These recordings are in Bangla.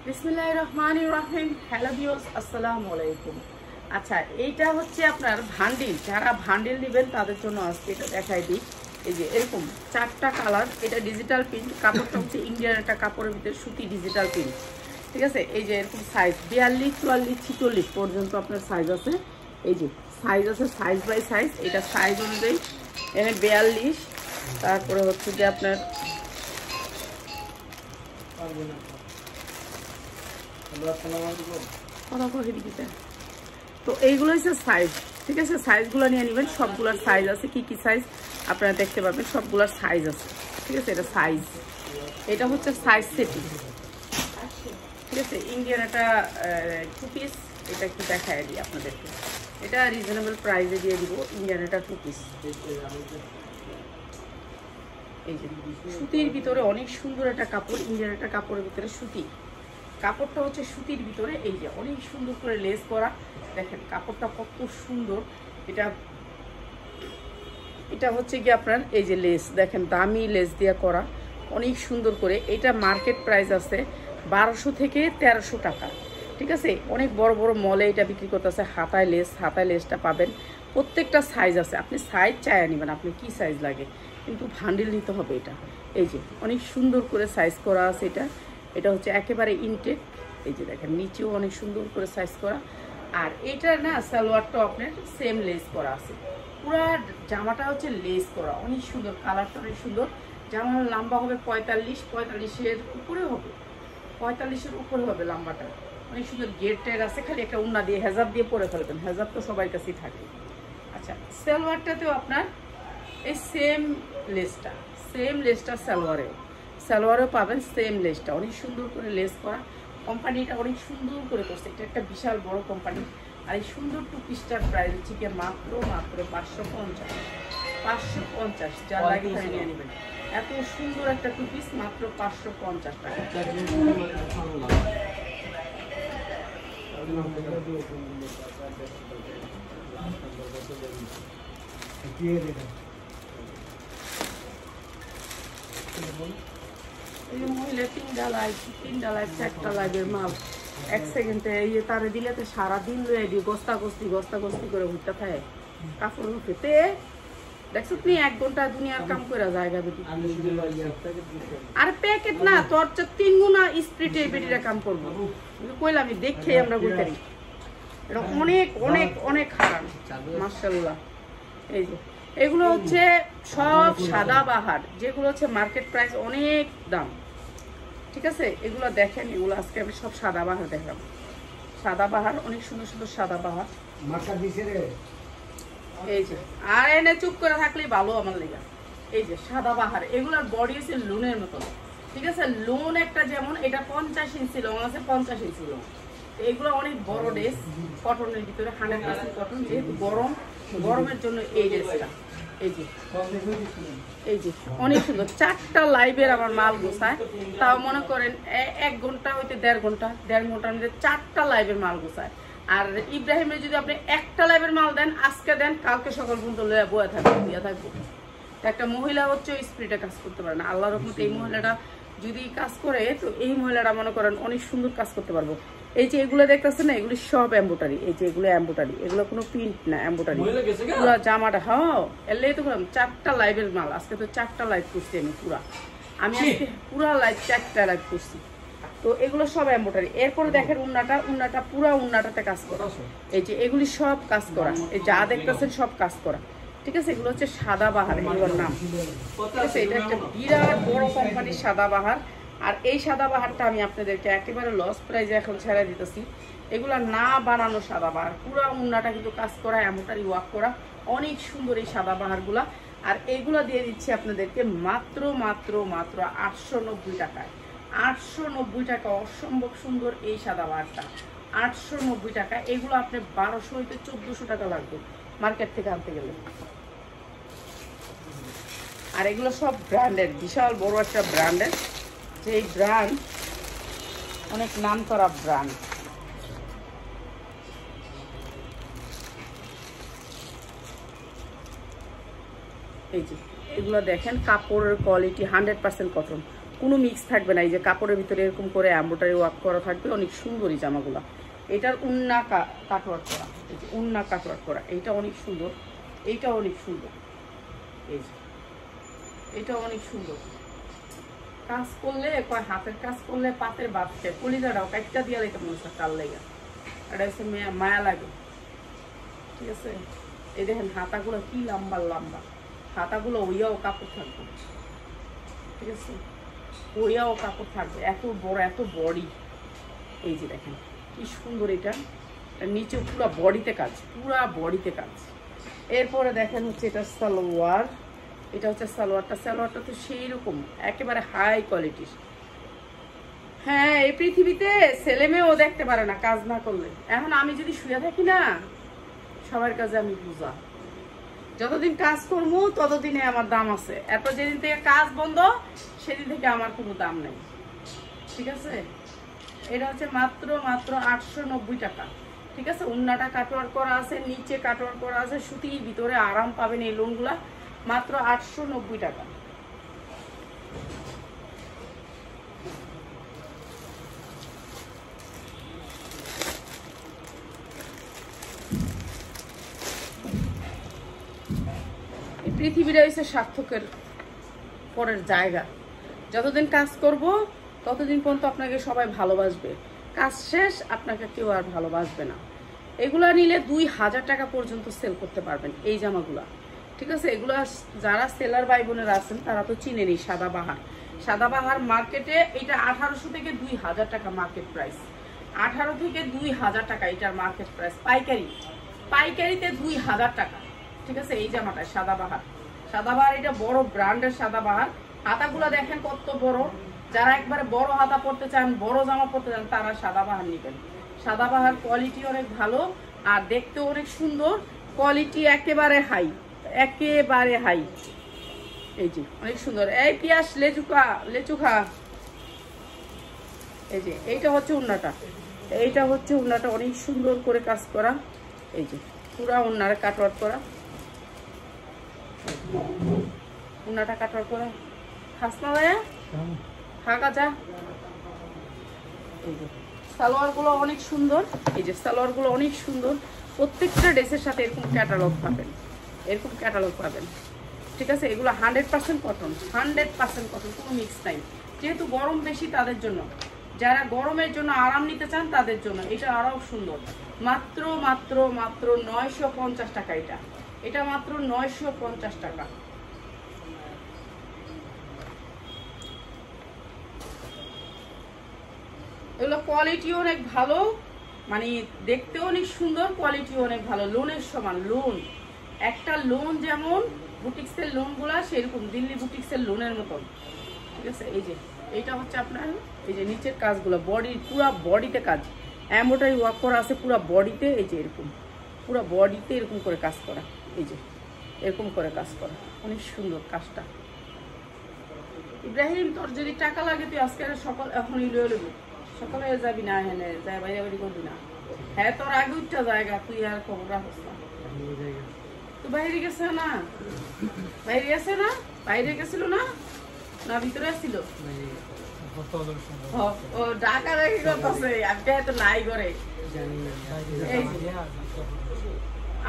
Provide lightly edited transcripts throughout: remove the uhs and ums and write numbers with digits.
বিসমিল্লাহির রহমানির রহিম। হ্যালো ভিউয়ার্স, আসসালামু আলাইকুম। আচ্ছা, এইটা হচ্ছে আপনার ভান্ডিল। যারা ভান্ডিল নেবেন তাদের জন্য আজকে এটা দেখাই দিই। এই যে এরকম 4টা কালার, এটা ডিজিটাল প্রিন্ট, কাপড়টা হচ্ছে ইন্ডিয়ান একটা কাপড়ের ভিতরে সুতি ডিজিটাল প্রিন্ট। ঠিক আছে, এই যে এরকম সাইজ 42, 44, 46 পর্যন্ত আপনার সাইজ আছে। এই যে সাইজ আছে, সাইজ বাই সাইজ। এটা সাইজ অনুযায়ী এখানে 42, তারপরে হচ্ছে যে আপনার তো এইগুলো হচ্ছে সাইজ। ঠিক আছে, সাইজগুলো নিয়ে নেবেন। সবগুলোর সাইজ আছে, কি কি সাইজ আপনারা দেখতে পাবেন, সবগুলোর সাইজ আছে। ঠিক আছে, এটা সাইজ, এটা হচ্ছে সাইজ সেটিং। ঠিক আছে, ইন্ডিয়ান একটা 2 পিস, এটা একটু দেখায় দিই আপনাদেরকে। এটা রিজনেবল প্রাইসে দিয়ে দিব, ইন্ডিয়ান একটা 2 পিস। এই যে সুতির ভিতরে অনেক সুন্দর একটা কাপড়, ইন্ডিয়ান একটা কাপড়ের ভিতরে সুতি। কাপড়টা হচ্ছে সুতির ভিতরে, এই যে অনেক সুন্দর করে লেস করা। দেখেন কাপড়টা কত সুন্দর। এটা হচ্ছে কি আপনার এই যে লেস, দেখেন দামি লেস দিয়ে করা, অনেক সুন্দর করে। এটা মার্কেট প্রাইস আছে 1200 থেকে 1300 টাকা। ঠিক আছে, অনেক বড় বড় মলে এটা বিক্রি করতেছে। হাতায় লেসটা পাবেন। প্রত্যেকটা সাইজ আছে, আপনি সাইজ চাইয়া নেবেন, আপনি কি সাইজ লাগে, কিন্তু ভান্ডিল নিতে হবে এটা। এই যে অনেক সুন্দর করে সাইজ করা আছে। এটা হচ্ছে একেবারে ইনটেক। এই যে দেখেন নিচেও অনেক সুন্দর করে সাইজ করা। আর এটা না সালোয়ারটা আপনার সেম লেস করা আছে। পুরা জামাটা হচ্ছে লেস করা, অনেক সুন্দর, কালারটা অনেক সুন্দর। জামার লম্বা হবে 45-45-এর উপরে হবে, 45-এর উপরে হবে লম্বাটা। অনেক সুন্দর গেট আছে। খালি একটা উন্না দিয়ে হেজাব দিয়ে পরে ফেলবেন, হেজাব তো সবার কাছেই থাকে। আচ্ছা, সালোয়ারটাতেও আপনার এই সেম লেসটা সালোয়ারেও পাবেন। সেম লেসটা অনেক সুন্দর করে লেস করা। কোম্পানিটা অনেক সুন্দর করে করছে, এটা একটা বিশাল বড় কোম্পানি। আর এই সুন্দর 2 পিসটার প্রাইস হচ্ছে কি মাত্র 550। যা লাগে তাই নিয়ে নেবেন। এত সুন্দর একটা 2 পিস মাত্র 550 টাকা। মহিলা 3 ডালাই 4টা লাইভের মাল 1 সেকেন্ডে তারে দিলে তো সারাদিন লয়ে দিই গস্তাগস্তি করে উঠতে থাকে কাপড় উঠেতে। দেখছো তুমি 1 ঘন্টা দুনিয়ার কাম করে জায়গা বেটি। আর প্যাকেট না, তোর 3 গুণা স্প্রিটে বেটিরা কাম করবো। কইলাম আমি দেখে আমরা বইতারি, এটা অনেক অনেক অনেক হারাম মাশাআল্লাহ। এই যে এগুলো হচ্ছে সব সাদা বাহার, যেগুলো হচ্ছে মার্কেট প্রাইস অনেক দাম। ঠিক আছে, এগুলো দেখেন, এগুলো আজকে আমি সব সাদা বাহার দেখাবো। সাদা বাহার অনেক সুন্দর সুন্দর সাদা বাহার। এই যে আর এনে চুপ করে থাকলেই ভালো আমার লেগে। এই যে সাদা বাহার, এগুলোর বডি হচ্ছে লুনের মতো। ঠিক আছে, লুন একটা যেমন, এটা 50 ইঞ্চি লং আছে, 50 ইঞ্চি লং। এগুলো অনেক বড় ড্রেস, কটনের ভিতরে 100% কটন। যেহেতু গরমের জন্য এই ড্রেসটা। এই যে অনেক সুন্দর। 4টা লাইভের আমার মাল গোছায়, তাও মনে করেন 1 ঘন্টা হইতে 1.5 ঘন্টার মধ্যে 4টা লাইভের মাল গোছায়। আর ইব্রাহিমের যদি আপনি একটা লাইভের মাল দেন, আজকে দেন, কালকে সকাল পর্যন্ত বয়ে থাকবো, দিয়ে থাকবো। একটা মহিলা হচ্ছে ওই স্পিডে কাজ করতে পারে না। আল্লাহর রহমতে এই মহিলাটা যদি কাজ করে, তো এই মহিলাটা মনে করেন অনেক সুন্দর কাজ করতে পারবো। এই যে এগুলো দেখতেছেন না, এগুলি সব এম্বোটারি। এই যে এগুলো এম্বোটারি, এগুলো কোনো প্রিন্ট না, এম্বোটারি। পুরো জামাটা এলেই তো 4টা লাইভের মাল। আজকে তো 4টা লাইভ করছি আমি। আমি আজকে পুরা লাইভ 4টা লাইভ করছি। তো এগুলো সব এম্বোটারি। এরপরে দেখেন উন্নাটা পুরা উন্নাটাতে কাজ করা। এই যে এগুলি সব কাজ করা, এই যা দেখতেছেন সব কাজ করা। ঠিক আছে, এগুলো হচ্ছে সাদা বাহার এগুলোর নাম। ঠিক আছে, এটা একটা বিরাট বড় কোম্পানির সাদা বাহার। আর এই সাদা বাহারটা আমি আপনাদেরকে একেবারে লস প্রাইজে এখন ছেড়ে দিতেছি। এগুলা না বানানো সাদা বাহার, পুরা উন্নাটা কিন্তু কাজ করা, এমনটাই ওয়ার্ক করা, অনেক সুন্দর এই সাদা বাহারগুলা। আর এইগুলা দিয়ে দিচ্ছি আপনাদেরকে মাত্র 890 টাকায়। 890 টাকা, অসম্ভব সুন্দর এই সাদা বাহারটা 890 টাকা। এগুলো আপনি 1200 হইতে 1400 টাকা লাগবে মার্কেট থেকে আনতে গেলে। আর এগুলো সব ব্র্যান্ডের, বিশাল বড় একটা ব্র্যান্ডের, যে এই ব্র্যান্ড অনেক নাম করা ব্র্যান্ড। এই যে এগুলো দেখেন, কাপড়ের কোয়ালিটি 100% কটন, কোনো মিক্স থাকবে না। এই যে কাপড়ের ভিতরে এরকম করে এমব্রয়ডারি ওয়ার্ক করা থাকবে, অনেক সুন্দরই জামাগুলো। এটার উন্না কাটওয়ার্ক করা, এই যে উন্না কাটওয়ার্ক করা, এইটা অনেক সুন্দর, এইটা অনেক সুন্দর, এই যে এটা অনেক সুন্দর। কাজ করলে কয় হাতের কাজ করলে পাতের বাঁধতে কলিজাটাও কাটটা দিয়া লেগে মনে হচ্ছে কাল লেগে, এটা হচ্ছে মায়া লাগে। ঠিক আছে, এই দেখেন হাতাগুলো কি লম্বা লম্বা, হাতাগুলো ওইয়াও কাপড় থাকবে। ঠিক আছে, ওইয়াও কাপড় থাকবে, এত বড় এত বডি। এই যে দেখেন কি সুন্দর, এটা নিচে পুরো বডিতে কাজ, পুরা বডিতে কাজ। এরপরে দেখেন হচ্ছে এটা সালোয়ার, এটা হচ্ছে সালোয়ারটা। সালোয়ারটা তো সেই রকম একেবারে হাই কোয়ালিটির। হ্যাঁ, এই পৃথিবীতে ছেলে মেয়েও দেখতে পারে না কাজ না করলে। এখন আমি যদি শুয়ে থাকি না, সবার কাছে আমি বুঝা, যতদিন কাজ করবো ততদিনে আমার দাম আছে, এরপর যেদিন থেকে কাজ বন্ধ সেদিন থেকে আমার কোনো দাম নেই। ঠিক আছে, এটা হচ্ছে মাত্র 890 টাকা। ঠিক আছে, উন্নাটা কাটওয়ার্ক করা আছে, নিচে কাটওয়ার্ক করা আছে, সুতির ভিতরে আরাম পাবেন এই লোনগুলা, মাত্র 890 টাকা। পৃথিবীটা হচ্ছে সার্থকের পরের জায়গা। যতদিন কাজ করব ততদিন পর্যন্ত আপনাকে সবাই ভালোবাসবে, কাজ শেষ আপনাকে কেউ আর ভালোবাসবে না। এগুলা নিলে 2000 টাকা পর্যন্ত সেল করতে পারবেন এই জামাগুলা। ঠিক আছে, এগুলা যারা সেলার ভাই বোনেরা আছেন তারা তো চিনেনি। সাদাবাহার, সাদাবাহার মার্কেটে এটা 1800 থেকে 2000 টাকা মার্কেট প্রাইস, 18 থেকে 2000 টাকা এটার মার্কেট প্রাইস। পাইকারি, পাইকারিতে 2000 টাকা। ঠিক আছে, এই জামাটা সাদাবাহার, সাদাবাহার এটা বড় ব্র্যান্ডের সাদাবাহার। হাতাগুলা দেখেন কত বড়, যারা একবারে বড় হাতা পরতে চান, বড় জামা পরতে চান, তারা সাদাবাহার নেবেন। সাদাবাহার কোয়ালিটি অনেক ভালো আর দেখতে অনেক সুন্দর, কোয়ালিটি একেবারে হাই, একেবারে হাই। এই যে অনেক সুন্দর। এই পিয়াস লেচুকা, লেচুখা। এই যে এইটা হচ্ছে উন্নাটা, এইটা হচ্ছে উন্নাটা অনেক সুন্দর করে কাজ করা। এই যে পুরা উন্নার কাটওয়ার্ক করা, উন্নাটা কাটওয়ার্ক করা। হাসনা ভাইয়া হাঁকা যা। এই যে সালোয়ার গুলো অনেক সুন্দর, এই যে সালোয়ার গুলো অনেক সুন্দর। প্রত্যেকটা ড্রেসের সাথে এরকম ক্যাটালগ পাবেন, এরকম ক্যাটালগ পাবেন। ঠিক আছে, এগুলো 100% কটন, 100% কটন, কোনো মিক্স নাই। যেহেতু গরম বেশি তাদের জন্য, যারা গরমের জন্য আরাম নিতে চান তাদের জন্য এটা আরও সুন্দর। মাত্র মাত্র মাত্র 950 টাকা। এটা এটা মাত্র 950 টাকা। এগুলো কোয়ালিটি অনেক ভালো, মানে দেখতেও অনেক সুন্দর, কোয়ালিটি অনেক ভালো। লোনের সমান লোন, একটা লোন যেমন বুটিক্সের লোনগুলা সেরকম দিল্লি বুটিক্সের লোনের মতন। ঠিক আছে, এই যে এইটা হচ্ছে আপনার এই যে নিচের কাজগুলো, বডি পুরা বডিতে কাজ, এমব্রয়ডারি ওয়ার্ক করা আছে পুরা বডিতে। এই যে এরকম পুরা বডিতে এরকম করে কাজ করা, এই যে এরকম করে কাজ করা, অনেক সুন্দর কাজটা। ইব্রাহিম, তোর যদি টাকা লাগে তুই আজকে সকাল এখনই লয়ে নেবি, সকালে যাবি না, হ্যাঁ যাই বাইরে বাড়ি করবি না। হ্যাঁ, তোর আগে উঠটা জায়গা, তুই আর খবর রাখিস না। তো বাইরে গেছে না, বাইরে গেছে না, বাইরে গেছিল না, না ভিতরে আসছিল? ও ঢাকা রেখে করতেছে, আজকে তো নাই করে।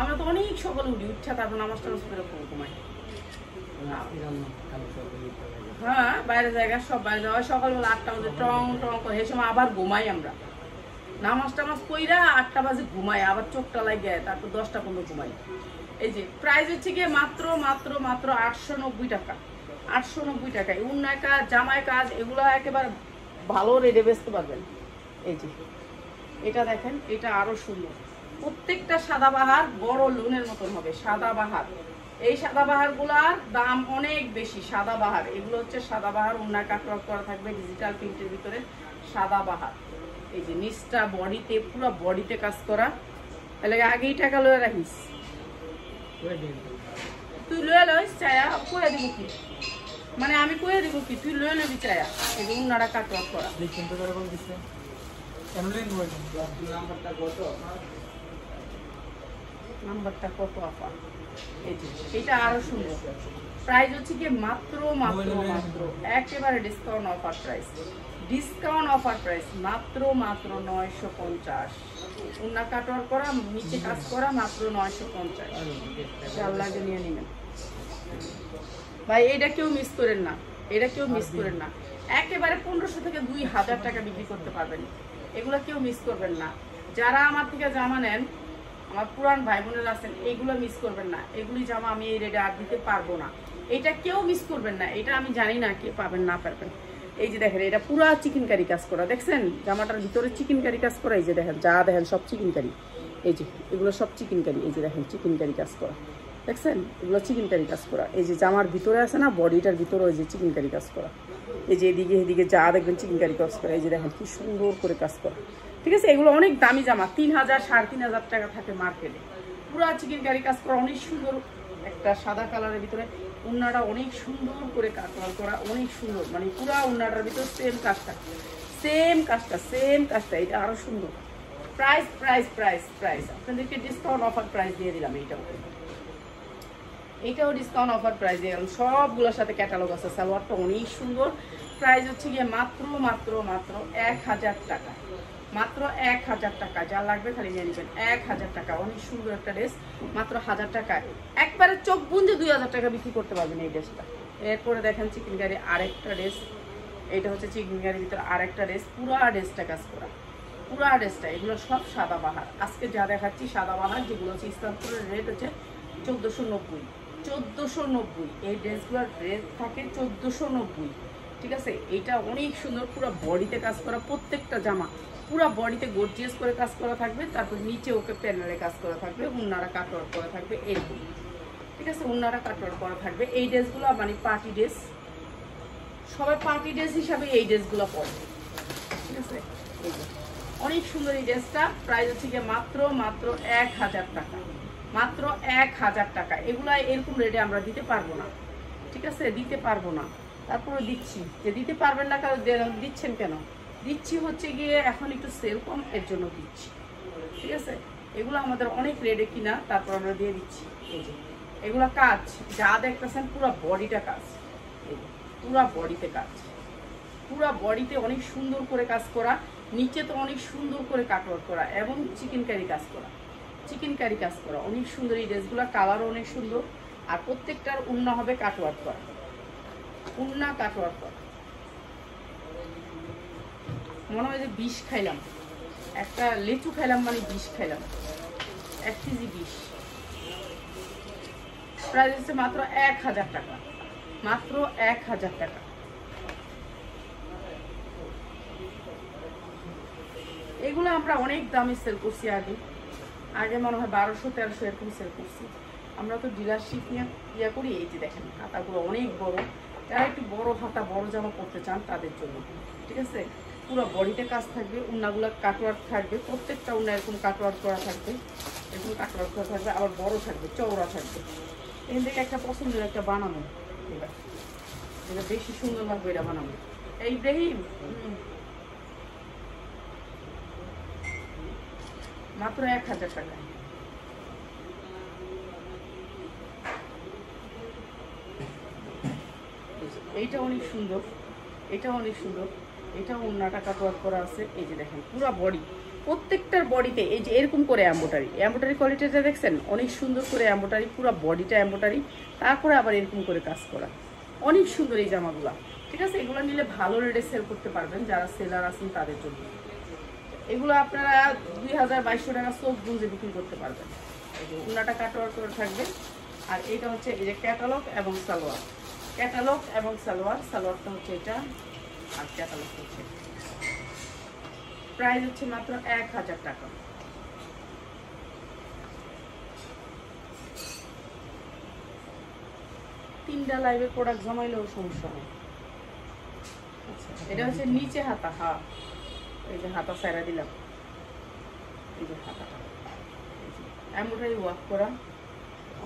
আমরা তো অনেক সকালে উঠি, উঠছা তারপর নামাজ টামাজ করে ঘুমাই। হ্যাঁ, বাইরে জায়গা সব বাইরে যাওয়া, সকালবেলা 8টা বাজে টং টং করে, এই সময় আবার ঘুমাই আমরা। নামাজ টামাজ কইরা 8টা বাজে ঘুমাই, আবার চোখটা লাগে, তারপর 10টা পর্যন্ত ঘুমাই। এই যে প্রাইস হচ্ছে গিয়ে মাত্র মাত্র মাত্র 890 টাকা, 890 টাকায়। উন্নায় কাজ, জামায় কাজ, এগুলো একেবারে ভালো রেটে বেচতে পারবেন। এই যে এটা দেখেন, এটা আরো সুন্দর। প্রত্যেকটা সাদাবাহার বড় লোনের মতন হবে, সাদাবাহার। এই সাদাবাহার গুলার দাম অনেক বেশি। সাদাবাহার এগুলো হচ্ছে সাদাবাহার, উন্নায় কাটওয়ার্ক করা থাকবে ডিজিটাল প্রিন্টের ভিতরে সাদাবাহার। এই যে নিচটা বডিতে পুরো বডিতে কাজ করা। তাহলে আগেই টাকা লয়ে রাখিস, তুই লয়ে লইস চায়া কয়ে দিব কি, মানে আমি কয়ে দিব কি, তুই লয়ে নেবি চায়া। এই যে উন্নাটা কাটওয়ার্ক করা। নাম্বারটা কত অফার, এই যে এটা আরো সুন্দর। প্রাইস হচ্ছে কি মাত্র মাত্র মাত্র একেবারে discount offer price, discount offer price মাত্র মাত্র 950। উন্না কাটওয়ার করা, নিচে কাজ করা, মাত্র 950। চাল লাগে নিয়ে নেবেন ভাই, এটা কেউ মিস করেন না, এটা কেউ মিস করেন না। একেবারে 1500 থেকে 2000 টাকা বিক্রি করতে পারবেন, এগুলো কেউ মিস করবেন না। যারা আমার থেকে জামা নেন, আমার পুরান ভাই বোনেরা আছেন, এগুলো মিস করবেন না। এগুলি জামা আমি এই রেটে আর দিতে পারবো না, এটা কেউ মিস করবেন না। এটা আমি জানি না কে পাবেন না পারবেন। এই যে দেখেন, এটা পুরা চিকেন কারি কাজ করা, দেখছেন জামাটার ভিতরে চিকেন কারি কাজ করা। এই যে দেখেন, যা দেখেন সব চিকেন কারি, এই যে এগুলো সব চিকেন কারি। এই যে দেখেন চিকেন কারি কাজ করা, দেখছেন এগুলো চিকেন কারি কাজ করা। এই যে জামার ভিতরে আছে না, বডিটার ভিতরে ওই যে চিকেন কারি কাজ করা। এই যে এদিকে এদিকে যা দেখবেন চিকেন কারি কাজ করা। এই যে দেখেন কি সুন্দর করে কাজ করা, ঠিক আছে। এগুলো অনেক দামি জামা, 3000 3500 টাকা থাকে মার্কেটে। পুরা চিকেন কারি কাজ করা, অনেক সুন্দর একটা সাদা কালারের ভিতরে। উন্নাটা অনেক সুন্দর করে কাটওয়াল করা, অনেক সুন্দর, মানে পুরা উন্নাটার ভিতরে সেম কাজটা, সেম কাজটা, সেম কাজটা। এটা আরো সুন্দর। প্রাইস প্রাইস প্রাইস প্রাইস আপনাদেরকে ডিসকাউন্ট অফার প্রাইস দিয়ে দিলাম। এইটাও ডিসকাউন্ট অফার প্রাইস দিয়ে দিলাম। সবগুলোর সাথে ক্যাটালগ আছে। সালোয়ারটা অনেক সুন্দর। প্রাইস হচ্ছে গিয়ে মাত্র মাত্র মাত্র 1000 টাকা, মাত্র 1000 টাকা। যা লাগবে খালি নিয়ে নেবেন, 1000 টাকা। অনেক সুন্দর একটা ড্রেস, মাত্র 1000 টাকায় একবারে চোখ বুঝে 2000 টাকা বিক্রি করতে পারবেন এই ড্রেসটা। এরপরে দেখেন চিকেন কারি আরেকটা ড্রেস। এটা হচ্ছে চিকেন কারির ভিতরে আরেকটা ড্রেস, পুরা ড্রেসটা কাজ করা, পুরা ড্রেসটা। এগুলো সব সাদা বাহার। আজকে যা দেখাচ্ছি সাদা বাহার, যেগুলো হচ্ছে ইসলামপুরের রেট হচ্ছে 1490, 1490। এই ড্রেসগুলোর রেট থাকে 1490, ঠিক আছে। এটা অনেক সুন্দর, পুরো বডিতে কাজ করা, প্রত্যেকটা জামা পুরো বডিতে গর্জিয়াস করে কাজ করা থাকবে। তারপর নিচে ওকে প্যানেলে কাজ করা থাকবে, উন্নারা কাটওয়ার্ক করা থাকবে এরকম, ঠিক আছে। উন্নারা কাটওয়ার্ক করা থাকবে। এই ড্রেসগুলো মানে পার্টি ড্রেস, সবাই পার্টি ড্রেস হিসাবে এই ড্রেসগুলো পরে, ঠিক আছে। এই যে অনেক সুন্দর এই ড্রেসটা। প্রাইস হচ্ছে গিয়ে মাত্র মাত্র 1000 টাকা, মাত্র 1000 টাকা। এগুলা এরকম রেটে আমরা দিতে পারবো না, ঠিক আছে, দিতে পারবো না। তারপরে দিচ্ছি, যে দিতে পারবেন না কারণ দিচ্ছেন কেন, দিচ্ছি হচ্ছে গিয়ে এখন একটু সেল কম, এর জন্য দিচ্ছি, ঠিক আছে। এগুলো আমাদের অনেক রেটে কিনা, তারপর আমরা দিয়ে দিচ্ছি। এই যে এগুলা কাজ যা দেখতেছেন পুরো বডিটা কাজ, এই যে পুরো বডিতে কাজ, পুরো বডিতে অনেক সুন্দর করে কাজ করা, নিচে তো অনেক সুন্দর করে কাটওয়ার্ক করা এবং চিকেন কারি কাজ করা, চিকেন কারি কাজ করা। অনেক সুন্দর এই ড্রেসগুলো, কালারও অনেক সুন্দর। আর প্রত্যেকটার উন্না হবে কাটওয়ার্ক করা, উন্না কাটওয়ার্ক করা। মনে হয় যে বিষ খাইলাম, একটা লেচু খাইলাম মানে বিষ খাইলাম, 1 কেজি বিষ। প্রাইস হচ্ছে মাত্র 1000 টাকা, মাত্র 1000 টাকা। এগুলো আমরা অনেক দামে সেল করছি আগে, আগে মনে হয় 1200-1300 এরকম সেল করছি। আমরা তো ডিলারশিপ নিয়ে ইয়া করি। এই যে দেখেন হাতাগুলো অনেক বড়, যারা একটু বড় হাতা বড় জামা পরতে চান তাদের জন্য, ঠিক আছে। পুরো বডিতে কাজ থাকবে, উন্নাগুলো কাটওয়ার্ক থাকবে, প্রত্যেকটা উন্না এরকম কাটওয়ার্ক করা থাকবে, এরকম কাটওয়ার্ক করা থাকবে, আবার বড় থাকবে, চওড়া থাকবে। এখান থেকে একটা পছন্দের একটা বানানো, এবার যেটা বেশি সুন্দর লাগবে এটা বানানো। এই ইব্রাহিম মাত্র 1000 টাকা। এইটা অনেক সুন্দর, এটা অনেক সুন্দর। এটা ওন্নাটা কাটওয়ার্ক করা আছে। এই যে দেখেন পুরো বডি, প্রত্যেকটার বডিতে এই যে এরকম করে এমব্রয়ডারি, এমব্রয়ডারি কোয়ালিটিটা দেখছেন অনেক সুন্দর করে এমব্রয়ডারি, পুরো বডিটা এমব্রয়ডারি, তারপরে আবার এরকম করে কাজ করা। অনেক সুন্দর এই জামাগুলো, ঠিক আছে। এগুলো নিলে ভালো রেটে সেল করতে পারবেন, যারা সেলার আছেন তাদের জন্য। এগুলো আপনারা 2000-2200 টাকা চোখ বুঝে বিক্রি করতে পারবেন। উন্নাটা কাটওয়ার্ক করে থাকবে। আর এটা হচ্ছে এই যে ক্যাটালগ এবং সালোয়ার, ক্যাটালগ এবং সালোয়ার। সালোয়ারটা হচ্ছে এটা, আর ক্যাটালগ হচ্ছে। প্রাইস হচ্ছে মাত্র 1000 টাকা। তিনটা লাইভের প্রোডাক্ট জমাইলেও সমস্যা নেই। আচ্ছা, এটা হচ্ছে নিচে হাতা, হ্যাঁ এই যে হাতা সাইরা দিলাম, এই যে হাতাটা এমব্রয়ডারি ওয়ার্ক করা,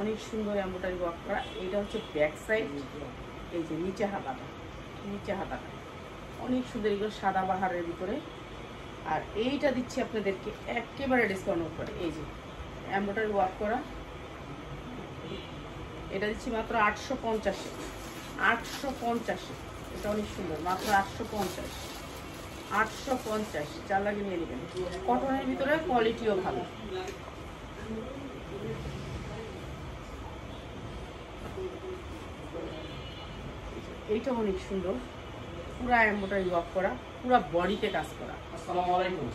অনেক সুন্দর এমব্রয়ডারি ওয়ার্ক করা। এইটা হচ্ছে ব্যাক সাইড, এই যে নিচে হাতাটা, নিচে হাতাটা অনেক সুন্দর, এগুলো সাদা বাহারের ভিতরে। আর এইটা দিচ্ছি আপনাদেরকে একেবারে ডিসকাউন্ট করে, এই যে এমব্রয়ডারি ওয়ার্ক করা, এটা দিচ্ছি মাত্র 850। 850, এটা অনেক সুন্দর, মাত্র 850। 850, যার লাগে নিয়ে নেবেন। কটনের ভিতরে কোয়ালিটিও ভালো। এইটা অনেক সুন্দর, পুরা এমব্রয়ডারি ওয়ার্ক করা, পুরা বডিতে কাজ করা। আসসালামু আলাইকুম।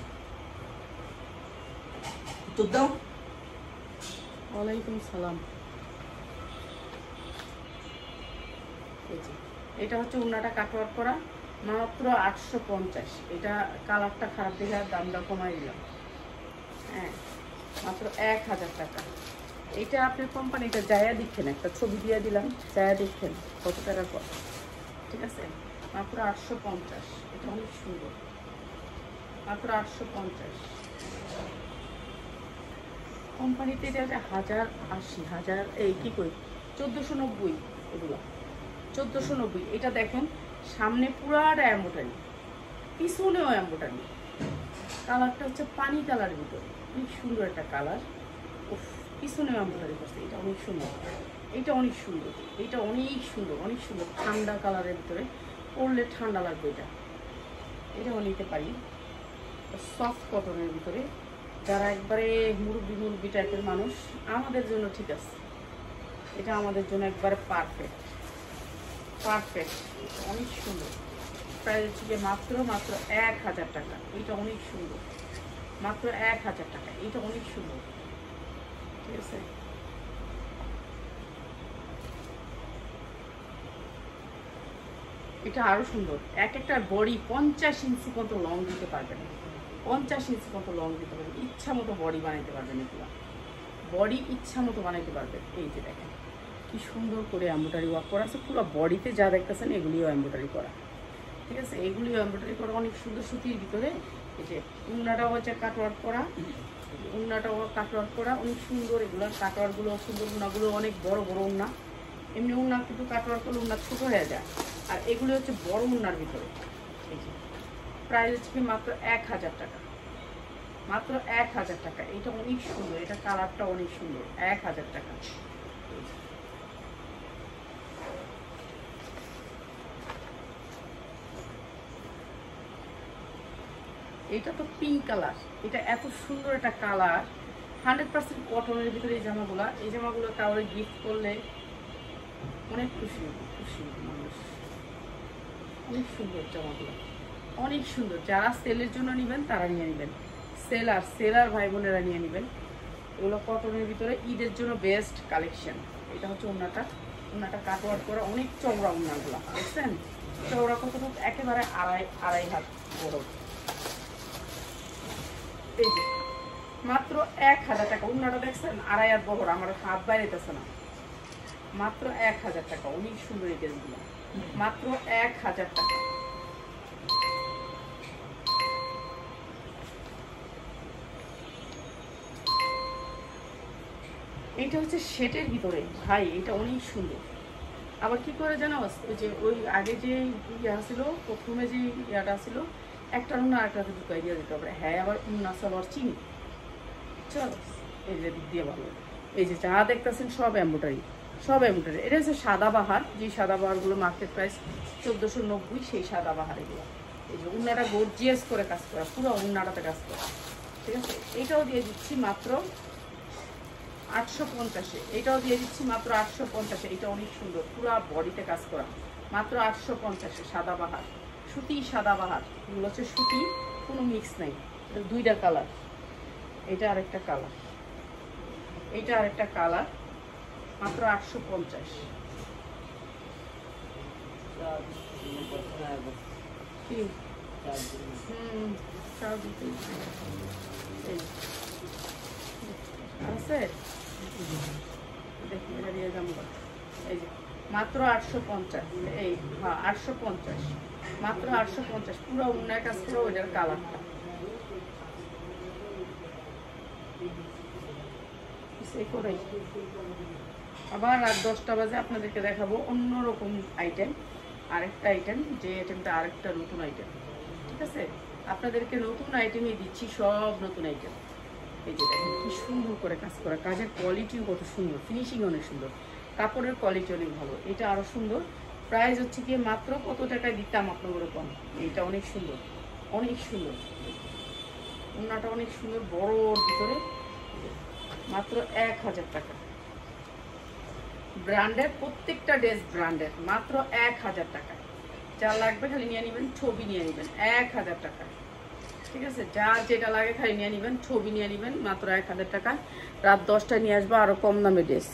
তো দাও। ওয়ালাইকুম সালাম। এটা হচ্ছে উন্নাটা কাটওয়ার্ক করা, মাত্র 850। এটা কালারটা খারাপ দেখে দামটা কমাই দিলাম। হ্যাঁ, মাত্র 1000 টাকা। এটা আপনার কোম্পানিটা যায়া দেখেন, একটা ছবি দিয়ে দিলাম, যায়া দেখেন কত টাকা কর। ঠিক আছে, মাত্র 850। এটা অনেক সুন্দর, মাত্র 850। কোম্পানিতে এটা 1080, এই কি কই 1490, এগুলো 1490। এটা দেখেন, সামনে পুরাটা এমব্রয়ডারি, পিছনেও এমব্রয়ডারি। কালারটা হচ্ছে পানি কালারের ভিতরে, অনেক সুন্দর একটা কালার। পিছনেও এমব্রয়ডারি করছে, এটা অনেক সুন্দর, এটা অনেক সুন্দর, এটা অনেক সুন্দর, অনেক সুন্দর। ঠান্ডা কালারের ভিতরে পরলে ঠান্ডা লাগবে। এটাও নিতে পারি। সফট কটনের ভিতরে, যারা একবারে মুরব্বি টাইপের মানুষ, আমাদের জন্য ঠিক আছে। এটা আমাদের জন্য একবারে পারফেক্ট, পারফেক্ট। অনেক সুন্দর। প্রাইস হচ্ছে মাত্র 1000 টাকা। এটা অনেক সুন্দর, মাত্র 1000 টাকা। এটা অনেক সুন্দর, ঠিক আছে। এটা আরো সুন্দর। এক একটা বডি 50 ইঞ্চি কত লং দিতে পারবেন, 50 ইঞ্চি কত লং দিতে পারবেন। ইচ্ছা মতো বডি বানাইতে পারবেন, এগুলো বডি ইচ্ছা মতো বানাইতে পারবেন। এই যে দেখেন কি সুন্দর করে এমব্রয়ডারি ওয়ার্ক করা আছে, পুরো বডিতে যা দেখতেছেন এগুলিও এমব্রয়ডারি করা। ঠিক আছে, এগুলিও এমব্রয়ডারি করা, অনেক সুন্দর সুতির ভিতরে। এই যে উন্নাটাও হচ্ছে কাটওয়ার্ক করা, উন্নাটাও কাটওয়ার্ক করা, অনেক সুন্দর। এগুলোর কাটওয়ার্কগুলো সুন্দর, উন্নাগুলো অনেক বড় বড় উন্না। এমনি উন্না কিন্তু কাটওয়ার্ক করলে উন্না ছোট হয়ে যায়, আর এগুলো হচ্ছে বড় উন্নার ভিতরে। এই যে প্রাইস হচ্ছে মাত্র 1000 টাকা, মাত্র 1000 টাকা। এটা অনেক সুন্দর, এটা কালারটা অনেক সুন্দর। 1000 টাকা। এটা তো পিঙ্ক কালার, এটা এত সুন্দর একটা কালার। 100% কটনের ভিতরে এই জামাগুলো, এই জামাগুলো কাউরে গিফট করলে অনেক খুশি খুশি মানুষ। অনেক সুন্দর জামাগুলো, অনেক সুন্দর। যারা সেলের জন্য নেবেন তারা নিয়ে নেবেন, সেলার ভাই বোনেরা নিয়ে নেবেন। এগুলো কটনের ভিতরে ঈদের জন্য বেস্ট কালেকশন। এটা হচ্ছে উন্নাটা কাটওয়ার্ক করা, অনেক চওড়া উন্নাগুলো, দেখছেন চওড়া কতটুকু, একেবারে আড়াই হাত বড়। এই যে মাত্র 1000 টাকা। উন্নাটা দেখছেন আড়াই হাত বড়, আমার হাত বাইরেতেছে না। মাত্র 1000 টাকা। অনেক সুন্দর এই ড্রেসগুলো, মাত্র 1000 টাকা। এটা হচ্ছে সেটের ভিতরে ভাই, এটা অনেক সুন্দর। আবার কি করে জানো, ওই যে ওই আগে যে ইয়া ছিল, প্রথমে যে ইয়াটা ছিল, একটা উন্না আরেকটাতে ঢুকাই দিয়ে দিতে হবে। হ্যাঁ, আবার উন্না সালোয়ার চিনি, চলো এই যে দিক দিয়ে ভালো। এই যে যা দেখতেছেন সব এমব্রয়ডারি, সব এমব্রয়ডারি। এটা হচ্ছে সাদাবাহার, যে সাদাবাহারগুলো মার্কেট প্রাইস 1490, সেই সাদাবাহার এগুলো। এই যে উন্নাটা গর্জিয়াস করে কাজ করা, পুরো উন্নাটাতে কাজ করা। ঠিক আছে, এইটাও দিয়ে দিচ্ছি মাত্র 850। এটাও দিয়ে দিচ্ছি মাত্র 850। এটা অনেক সুন্দর, পুরো বডিতে কাজ করা, মাত্র 850। সাদাবাহার, সুতি সাদাবাহার, এগুলো হচ্ছে সুতি, কোনো মিক্স নাই। দুইটা কালার, এটা আরেকটা কালার, এটা আরেকটা কালার, মাত্র 850। কি আছে এই যে মাত্র 850। এই হ্যাঁ 850, মাত্র 850। পুরো উন্নয় কাজ করে ওইটার কালারটা। আবার রাত 10টা বাজে আপনাদেরকে দেখাবো অন্যরকম আইটেম, আরেকটা আইটেম, যে আইটেমটা আরেকটা নতুন আইটেম। ঠিক আছে, আপনাদেরকে নতুন আইটেমই দিচ্ছি, সব নতুন আইটেম। এই যে দেখেন কি সুন্দর করে কাজ করা, কাজের কোয়ালিটিও কত সুন্দর, ফিনিশিং অনেক সুন্দর, কাপড়ের কোয়ালিটি অনেক ভালো। এটা আরো সুন্দর, প্রাইস হচ্ছে কি মাত্র কত টাকায় দিতাম আপনাদের কম। এটা অনেক সুন্দর, অনেক সুন্দর, ওড়নাটা অনেক সুন্দর, বড়র ভিতরে মাত্র 1000 টাকা। ব্র্যান্ডের প্রত্যেকটা ড্রেস ব্র্যান্ডের, মাত্র 1000 টাকা। যা লাগবে খালি নিয়ে নেবেন, ছবি নিয়ে নেবেন, 1000 টাকা। ঠিক আছে, যার যেটা লাগে খালি নিয়ে নেবেন, ছবি নিয়ে নেবেন, মাত্র 1000 টাকা। রাত 10টায় নিয়ে আসবো আরো কম দামে ড্রেস।